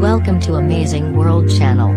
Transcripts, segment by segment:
Welcome to Amazing World Channel.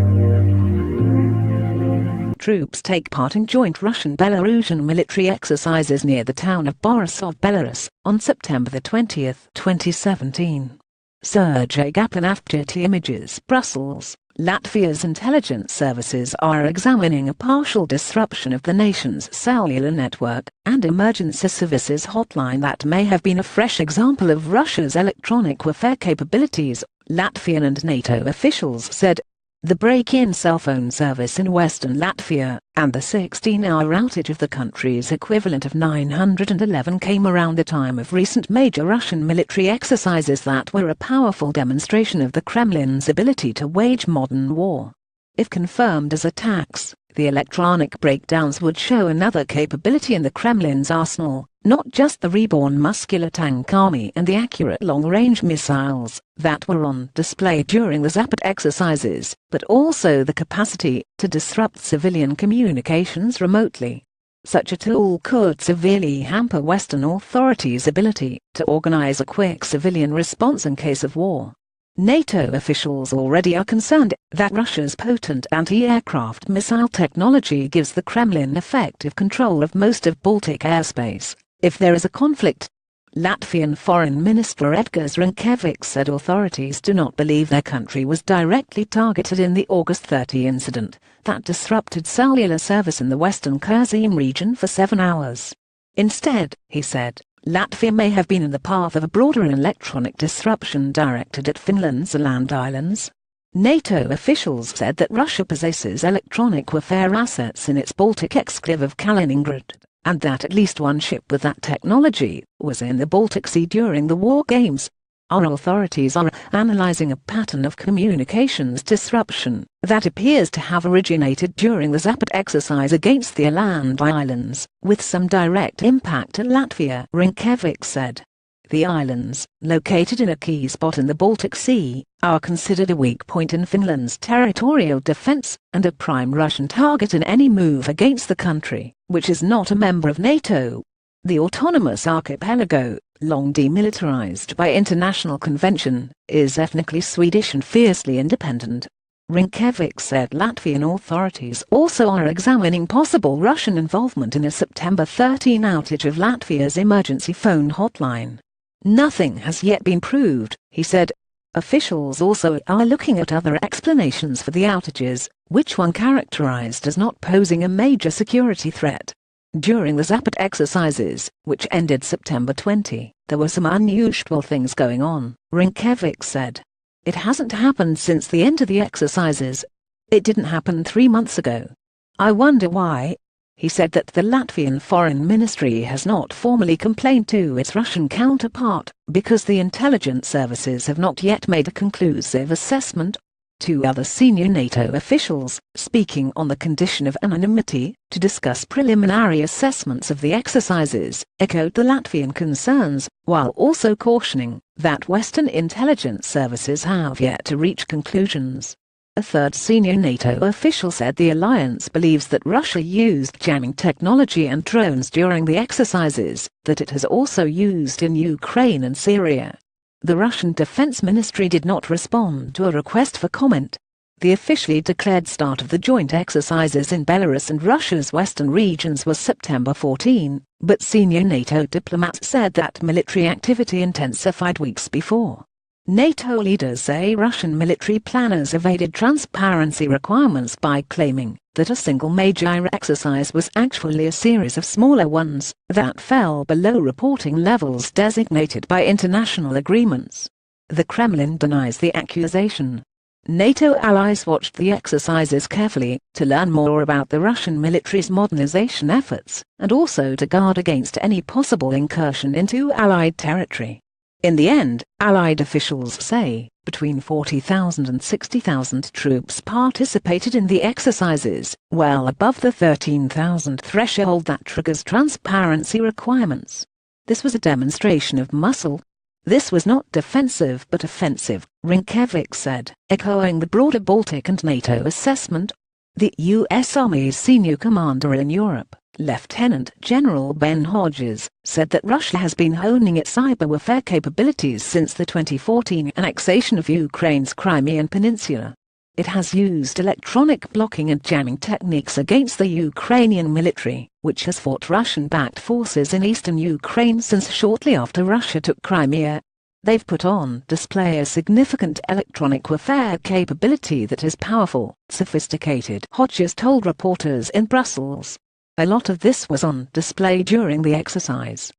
Troops take part in joint Russian-Belarusian military exercises near the town of Borisov, Belarus, on September 20, 2017. Sergei GaponAFPGetty Images Brussels. Latvia's intelligence services are examining a partial disruption of the nation's cellular network and emergency services hotline that may have been a fresh example of Russia's electronic warfare capabilities, Latvian and NATO officials said. The break-in cell phone service in western Latvia, and the 16-hour outage of the country's equivalent of 911 came around the time of recent major Russian military exercises that were a powerful demonstration of the Kremlin's ability to wage modern war. If confirmed as attacks, the electronic breakdowns would show another capability in the Kremlin's arsenal, not just the reborn muscular tank army and the accurate long-range missiles that were on display during the Sept exercises, but also the capacity to disrupt civilian communications remotely. Such a tool could severely hamper Western authorities' ability to organize a quick civilian response in case of war. NATO officials already are concerned that Russia's potent anti-aircraft missile technology gives the Kremlin effective control of most of Baltic airspace if there is a conflict. Latvian Foreign Minister Edgars Rinkēvičs said authorities do not believe their country was directly targeted in the August 30 incident that disrupted cellular service in the western Kherson region for 7 hours. Instead, he said, Latvia may have been in the path of a broader electronic disruption directed at Finland's land islands. NATO officials said that Russia possesses electronic warfare assets in its Baltic exclave of Kaliningrad, and that at least one ship with that technology was in the Baltic Sea during the war games. Our authorities are analyzing a pattern of communications disruption that appears to have originated during the Sept exercise against the land islands, with some direct impact at Latvia, Rinkēvičs said. The islands, located in a key spot in the Baltic Sea, are considered a weak point in Finland's territorial defense and a prime Russian target in any move against the country, which is not a member of NATO. The autonomous archipelago, long demilitarized by international convention, is ethnically Swedish and fiercely independent. Rinkēvičs said Latvian authorities also are examining possible Russian involvement in a September 13 outage of Latvia's emergency phone hotline. Nothing has yet been proved, he said. Officials also are looking at other explanations for the outages, which one characterized as not posing a major security threat. During the Sept exercises, which ended September 20, there were some unusual things going on, Rinkēvičs said. It hasn't happened since the end of the exercises. It didn't happen 3 months ago. I wonder why. He said that the Latvian Foreign Ministry has not formally complained to its Russian counterpart, because the intelligence services have not yet made a conclusive assessment. 2 other senior NATO officials, speaking on the condition of anonymity, to discuss preliminary assessments of the exercises, echoed the Latvian concerns, while also cautioning that Western intelligence services have yet to reach conclusions. A third senior NATO official said the alliance believes that Russia used jamming technology and drones during the exercises, that it has also used in Ukraine and Syria. The Russian Defense Ministry did not respond to a request for comment. The officially declared start of the joint exercises in Belarus and Russia's western regions was September 14, but senior NATO diplomats said that military activity intensified weeks before. NATO leaders say Russian military planners evaded transparency requirements by claiming that a single major exercise was actually a series of smaller ones that fell below reporting levels designated by international agreements. The Kremlin denies the accusation. NATO allies watched the exercises carefully to learn more about the Russian military's modernization efforts and also to guard against any possible incursion into Allied territory. In the end, Allied officials say, between 40,000 and 60,000 troops participated in the exercises, well above the 13,000 threshold that triggers transparency requirements. This was a demonstration of muscle. This was not defensive but offensive, Rinkēvičs said, echoing the broader Baltic and NATO assessment. The U.S. Army's senior commander in Europe, Lieutenant General Ben Hodges, said that Russia has been honing its cyber warfare capabilities since the 2014 annexation of Ukraine's Crimean Peninsula. It has used electronic blocking and jamming techniques against the Ukrainian military, which has fought Russian-backed forces in eastern Ukraine since shortly after Russia took Crimea. They've put on display a significant electronic warfare capability that is powerful, sophisticated, Hodges told reporters in Brussels. A lot of this was on display during the exercise.